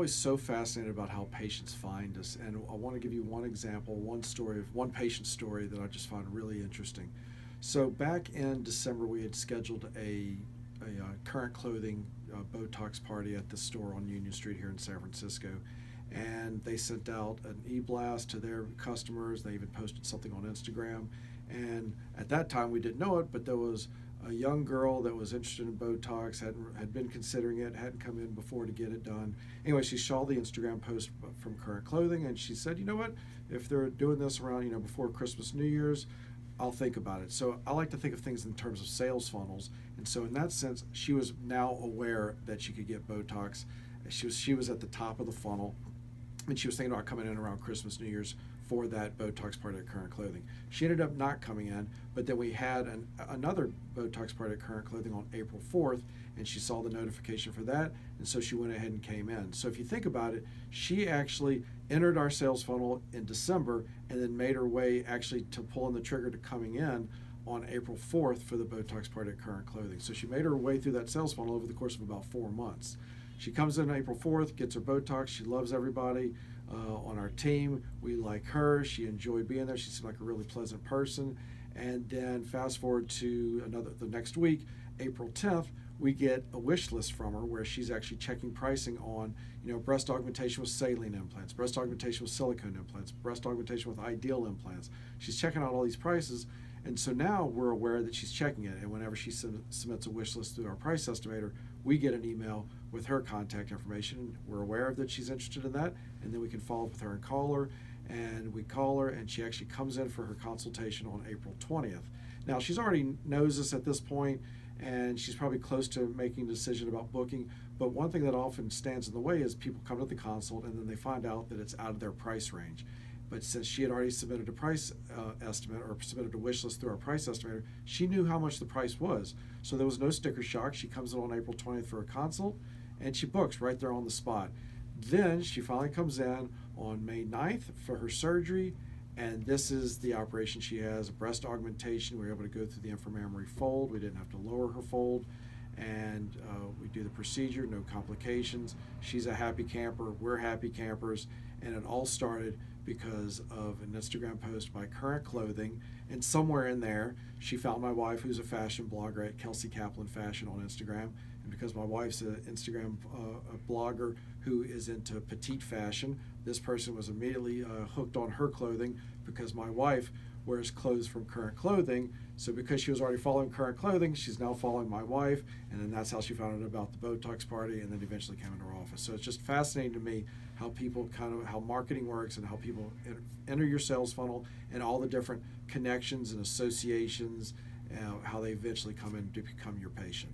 always so fascinated about how patients find us, and I want to give you one example, one story of one patient story that I just found really interesting. So back in December, we had scheduled a current clothing Botox party at the store on Union Street here in San Francisco, and they sent out an e-blast to their customers. They even posted something on Instagram, and at that time we didn't know it, but there was a young girl that was interested in Botox, had been considering it, hadn't come in before to get it done. Anyway, she saw the Instagram post from Current Clothing, and she said, you know what, if they're doing this around, before Christmas, New Year's, I'll think about it. So I like to think of things in terms of sales funnels. And so in that sense, she was now aware that she could get Botox. She was at the top of the funnel, and she was thinking about coming in around Christmas, New Year's for that Botox party at Current Clothing. She ended up not coming in, but then we had another Botox party at Current Clothing on April 4th, and she saw the notification for that, and so she went ahead and came in. So if you think about it, she actually entered our sales funnel in December and then made her way actually to pulling the trigger to coming in on April 4th for the Botox party at Current Clothing. So she made her way through that sales funnel over the course of about 4 months. She comes in April 4th, gets her Botox. She loves everybody on our team. We like her. She enjoyed being there. She seemed like a really pleasant person. And then fast forward to the next week, April 10th, we get a wish list from her where she's actually checking pricing on, breast augmentation with saline implants, breast augmentation with silicone implants, breast augmentation with ideal implants. She's checking out all these prices. And so now we're aware that she's checking it. And whenever she submits a wish list through our price estimator, we get an email with her contact information. We're aware that she's interested in that, and then we can follow up with her and call her. And we call her, and she actually comes in for her consultation on April 20th. Now, she's already knows us at this point, and she's probably close to making a decision about booking. But one thing that often stands in the way is people come to the consult, and then they find out that it's out of their price range. But since she had already submitted a price estimate or submitted a wish list through our price estimator, she knew how much the price was. So there was no sticker shock. She comes in on April 20th for a consult, and she books right there on the spot. Then she finally comes in on May 9th for her surgery, and this is the operation she has, a breast augmentation. We were able to go through the inframammary fold. We didn't have to lower her fold, and we do the procedure, no complications. She's a happy camper. We're happy campers, and it all started because of an Instagram post by Current Clothing, and somewhere in there she found my wife, who's a fashion blogger at Kelsey Kaplan Fashion on Instagram, and because my wife's an Instagram blogger who is into petite fashion, this person was immediately hooked on her clothing because my wife wears clothes from Current Clothing. So because she was already following Current Clothing, she's now following my wife, and then that's how she found out about the Botox party, and then eventually came into our office. So it's just fascinating to me how people how marketing works and how people enter your sales funnel and all the different connections and associations, how they eventually come in to become your patient.